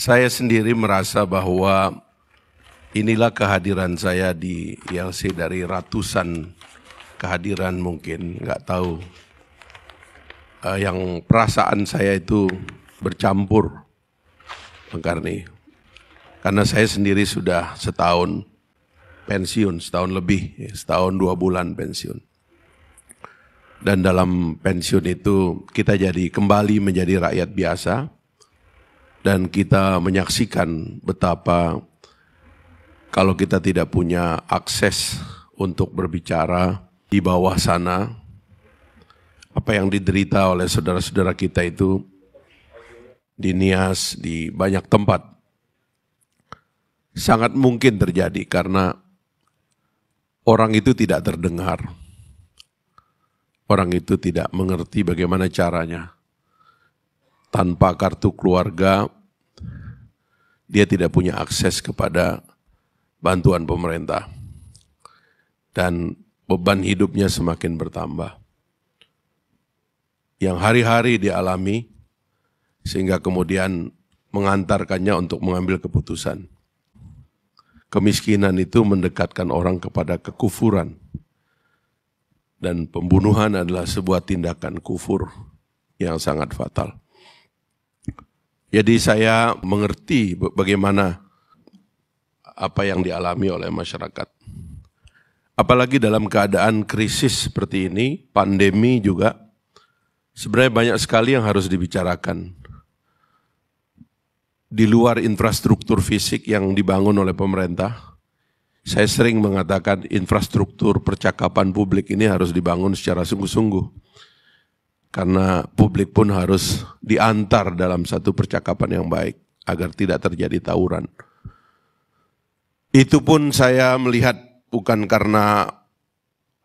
Saya sendiri merasa bahwa inilah kehadiran saya di ILC dari ratusan kehadiran mungkin, nggak tahu. Yang perasaan saya itu bercampur, Bang Karni. Karena saya sendiri sudah setahun pensiun, setahun lebih, setahun 2 bulan pensiun. Dan dalam pensiun itu kita jadi kembali menjadi rakyat biasa. Dan kita menyaksikan betapa kalau kita tidak punya akses untuk berbicara di bawah sana, apa yang diderita oleh saudara-saudara kita itu di Nias, di banyak tempat, sangat mungkin terjadi karena orang itu tidak terdengar. Orang itu tidak mengerti bagaimana caranya. Tanpa kartu keluarga, dia tidak punya akses kepada bantuan pemerintah. Dan beban hidupnya semakin bertambah. Yang hari-hari dialami, sehingga kemudian mengantarkannya untuk mengambil keputusan. Kemiskinan itu mendekatkan orang kepada kekufuran. Dan pembunuhan adalah sebuah tindakan kufur yang sangat fatal. Jadi saya mengerti bagaimana apa yang dialami oleh masyarakat. Apalagi dalam keadaan krisis seperti ini, pandemi juga, sebenarnya banyak sekali yang harus dibicarakan. Di luar infrastruktur fisik yang dibangun oleh pemerintah, saya sering mengatakan infrastruktur percakapan publik ini harus dibangun secara sungguh-sungguh. Karena publik pun harus diantar dalam satu percakapan yang baik agar tidak terjadi tawuran. Itu pun saya melihat bukan karena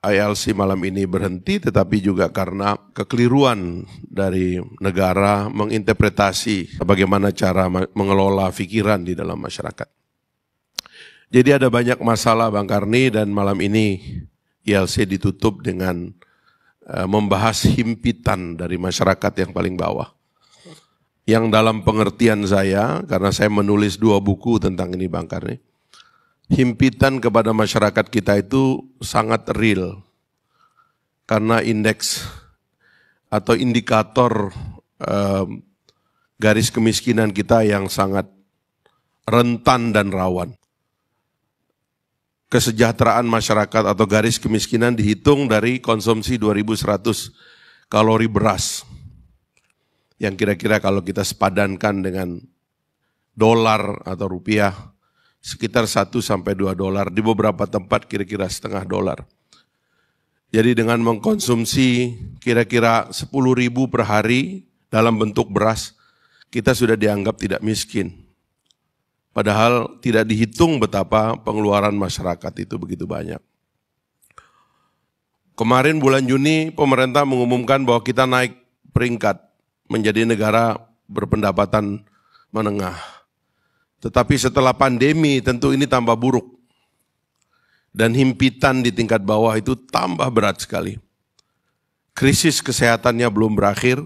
ILC malam ini berhenti, tetapi juga karena kekeliruan dari negara menginterpretasi bagaimana cara mengelola pikiran di dalam masyarakat. Jadi ada banyak masalah Bang Karni, dan malam ini ILC ditutup dengan membahas himpitan dari masyarakat yang paling bawah. Yang dalam pengertian saya, karena saya menulis 2 buku tentang ini Bang Karni, himpitan kepada masyarakat kita itu sangat real. Karena indeks atau indikator garis kemiskinan kita yang sangat rentan dan rawan. Kesejahteraan masyarakat atau garis kemiskinan dihitung dari konsumsi 2.100 kalori beras. Yang kira-kira kalau kita sepadankan dengan dolar atau rupiah, sekitar 1-2 dolar, di beberapa tempat kira-kira setengah dolar. Jadi dengan mengkonsumsi kira-kira 10.000 per hari dalam bentuk beras, kita sudah dianggap tidak miskin. Padahal tidak dihitung betapa pengeluaran masyarakat itu begitu banyak. Kemarin bulan Juni pemerintah mengumumkan bahwa kita naik peringkat menjadi negara berpendapatan menengah. Tetapi setelah pandemi tentu ini tambah buruk. Dan himpitan di tingkat bawah itu tambah berat sekali. Krisis kesehatannya belum berakhir,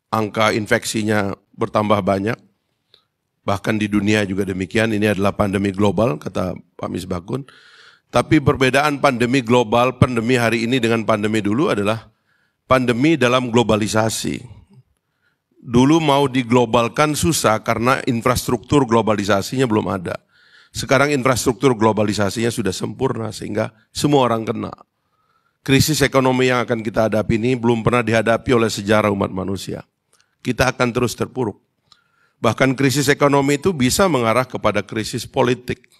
angka infeksinya bertambah banyak. Bahkan di dunia juga demikian, ini adalah pandemi global, kata Pak Misbakun. Tapi perbedaan pandemi global, pandemi hari ini dengan pandemi dulu adalah pandemi dalam globalisasi. Dulu mau diglobalkan susah karena infrastruktur globalisasinya belum ada. Sekarang infrastruktur globalisasinya sudah sempurna sehingga semua orang kena. Krisis ekonomi yang akan kita hadapi ini belum pernah dihadapi oleh sejarah umat manusia. Kita akan terus terpuruk. Bahkan krisis ekonomi itu bisa mengarah kepada krisis politik.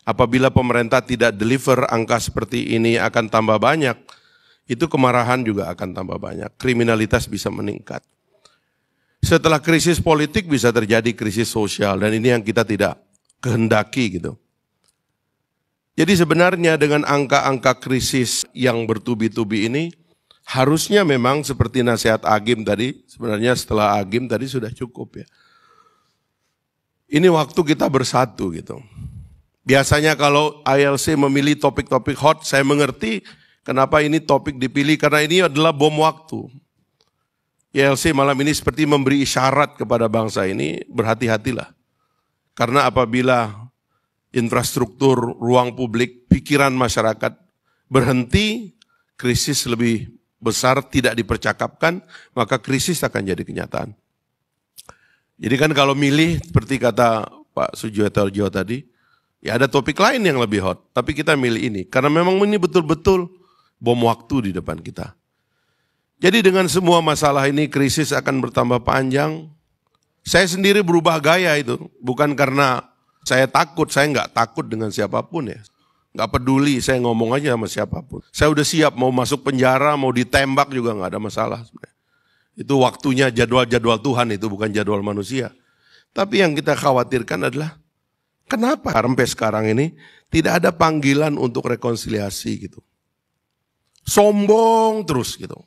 Apabila pemerintah tidak deliver angka seperti ini akan tambah banyak, itu kemarahan juga akan tambah banyak. Kriminalitas bisa meningkat. Setelah krisis politik bisa terjadi krisis sosial, dan ini yang kita tidak kehendaki gitu. Jadi sebenarnya dengan angka-angka krisis yang bertubi-tubi ini, harusnya memang seperti nasihat Agim tadi, sebenarnya setelah Agim tadi sudah cukup ya. Ini waktu kita bersatu gitu. Biasanya kalau ILC memilih topik-topik hot, saya mengerti kenapa ini topik dipilih, karena ini adalah bom waktu. YLC malam ini seperti memberi isyarat kepada bangsa ini, berhati-hatilah. Karena apabila infrastruktur, ruang publik, pikiran masyarakat berhenti, krisis lebih besar tidak dipercakapkan, maka krisis akan jadi kenyataan. Jadi kan kalau milih, seperti kata Pak Sujiatodjo tadi, ya ada topik lain yang lebih hot, tapi kita milih ini. Karena memang ini betul-betul bom waktu di depan kita. Jadi dengan semua masalah ini, krisis akan bertambah panjang. Saya sendiri berubah gaya itu, bukan karena saya takut, saya nggak takut dengan siapapun ya. Nggak peduli, saya ngomong aja sama siapapun. Saya udah siap mau masuk penjara, mau ditembak juga nggak ada masalah sebenarnya. Itu waktunya jadwal-jadwal Tuhan, itu bukan jadwal manusia. Tapi yang kita khawatirkan adalah, kenapa sampai sekarang ini tidak ada panggilan untuk rekonsiliasi gitu. Sombong terus gitu.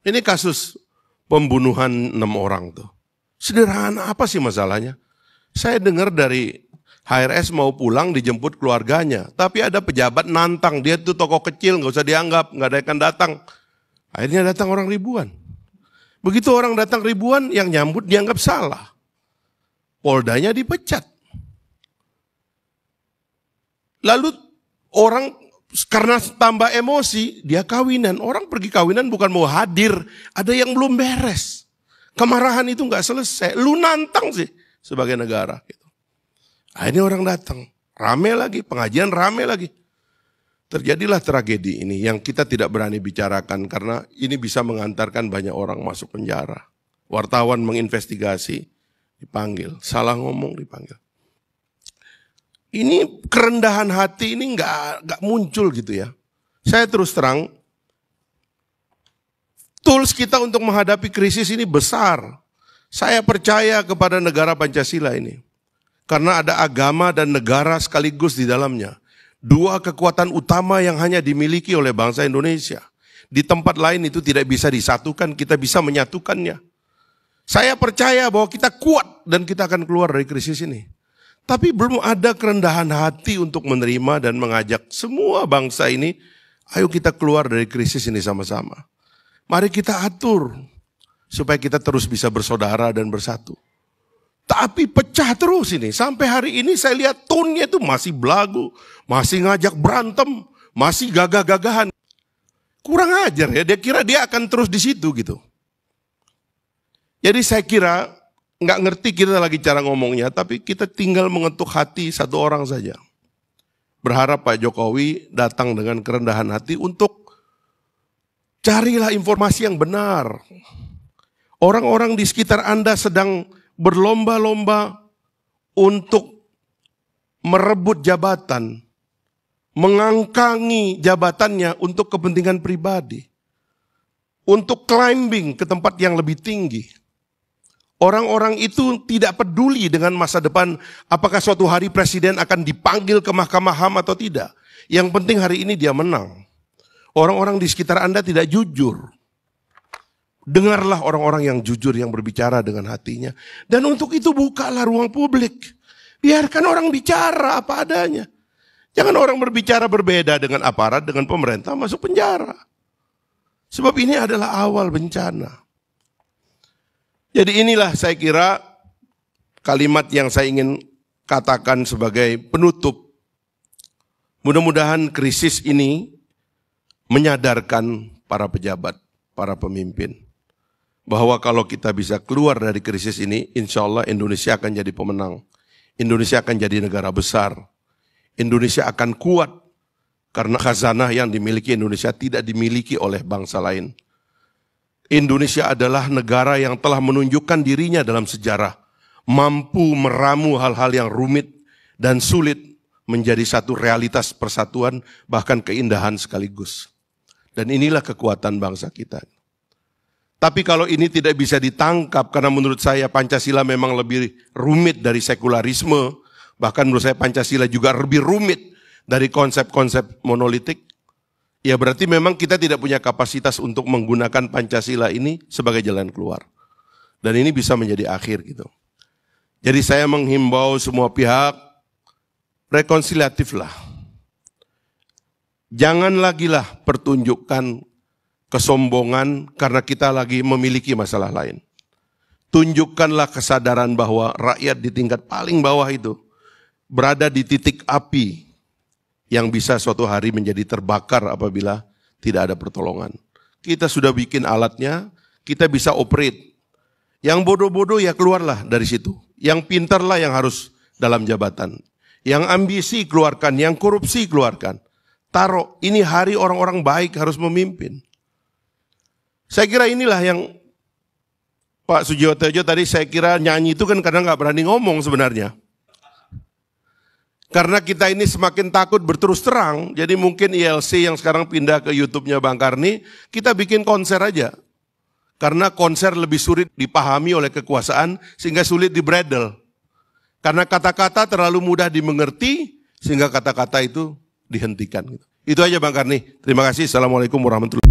Ini kasus pembunuhan 6 orang tuh. Sederhana, apa sih masalahnya? Saya dengar dari HRS mau pulang dijemput keluarganya, tapi ada pejabat nantang, dia tuh tokoh kecil, nggak usah dianggap, nggak ada yang akan datang. Akhirnya datang orang ribuan. Begitu orang datang ribuan, yang nyambut dianggap salah. Poldanya dipecat. Lalu orang karena tambah emosi, dia kawinan. Orang pergi kawinan bukan mau hadir, ada yang belum beres. Kemarahan itu nggak selesai, lu nantang sih sebagai negara. Akhirnya orang datang, rame lagi, pengajian rame lagi. Terjadilah tragedi ini yang kita tidak berani bicarakan karena ini bisa mengantarkan banyak orang masuk penjara. Wartawan menginvestigasi, dipanggil, salah ngomong dipanggil. Ini kerendahan hati ini nggak muncul gitu ya. Saya terus terang, tools kita untuk menghadapi krisis ini besar. Saya percaya kepada negara Pancasila ini. Karena ada agama dan negara sekaligus di dalamnya. Dua kekuatan utama yang hanya dimiliki oleh bangsa Indonesia. Di tempat lain itu tidak bisa disatukan, kita bisa menyatukannya. Saya percaya bahwa kita kuat dan kita akan keluar dari krisis ini. Tapi belum ada kerendahan hati untuk menerima dan mengajak semua bangsa ini, ayo kita keluar dari krisis ini sama-sama. Mari kita atur supaya kita terus bisa bersaudara dan bersatu. Tapi pecah terus ini. Sampai hari ini saya lihat tone-nya itu masih belagu, masih ngajak berantem, masih gagah-gagahan. Kurang ajar ya, dia kira dia akan terus di situ gitu. Jadi saya kira nggak ngerti kita lagi cara ngomongnya, tapi kita tinggal mengetuk hati satu orang saja. Berharap Pak Jokowi datang dengan kerendahan hati untuk carilah informasi yang benar. Orang-orang di sekitar Anda sedang berlomba-lomba untuk merebut jabatan, mengangkangi jabatannya untuk kepentingan pribadi, untuk climbing ke tempat yang lebih tinggi. Orang-orang itu tidak peduli dengan masa depan, apakah suatu hari presiden akan dipanggil ke Mahkamah HAM atau tidak. Yang penting hari ini dia menang. Orang-orang di sekitar Anda tidak jujur. Dengarlah orang-orang yang jujur, yang berbicara dengan hatinya. Dan untuk itu bukalah ruang publik. Biarkan orang bicara apa adanya. Jangan orang berbicara berbeda dengan aparat, dengan pemerintah, masuk penjara. Sebab ini adalah awal bencana. Jadi inilah saya kira kalimat yang saya ingin katakan sebagai penutup. Mudah-mudahan krisis ini menyadarkan para pejabat, para pemimpin. Bahwa kalau kita bisa keluar dari krisis ini, insya Allah Indonesia akan jadi pemenang. Indonesia akan jadi negara besar. Indonesia akan kuat karena khazanah yang dimiliki Indonesia tidak dimiliki oleh bangsa lain. Indonesia adalah negara yang telah menunjukkan dirinya dalam sejarah, mampu meramu hal-hal yang rumit dan sulit menjadi satu realitas persatuan, bahkan keindahan sekaligus. Dan inilah kekuatan bangsa kita. Tapi kalau ini tidak bisa ditangkap, karena menurut saya Pancasila memang lebih rumit dari sekularisme, bahkan menurut saya Pancasila juga lebih rumit dari konsep-konsep monolitik, ya berarti memang kita tidak punya kapasitas untuk menggunakan Pancasila ini sebagai jalan keluar. Dan ini bisa menjadi akhir gitu. Jadi saya menghimbau semua pihak, rekonsiliatiflah. Jangan lagi lah pertunjukkan kesombongan karena kita lagi memiliki masalah lain. Tunjukkanlah kesadaran bahwa rakyat di tingkat paling bawah itu berada di titik api yang bisa suatu hari menjadi terbakar apabila tidak ada pertolongan. Kita sudah bikin alatnya, kita bisa operate. Yang bodoh-bodoh ya keluarlah dari situ. Yang pintarlah yang harus dalam jabatan. Yang ambisi keluarkan, yang korupsi keluarkan. Taruh, ini hari orang-orang baik harus memimpin. Saya kira inilah yang Pak Sujiwotejo tadi saya kira nyanyi itu kan kadang nggak berani ngomong sebenarnya. Karena kita ini semakin takut berterus terang, jadi mungkin ILC yang sekarang pindah ke YouTube-nya Bang Karni, kita bikin konser aja. Karena konser lebih sulit dipahami oleh kekuasaan sehingga sulit dibredel. Karena kata-kata terlalu mudah dimengerti sehingga kata-kata itu dihentikan. Itu aja Bang Karni. Terima kasih. Assalamualaikum warahmatullahi wabarakatuh.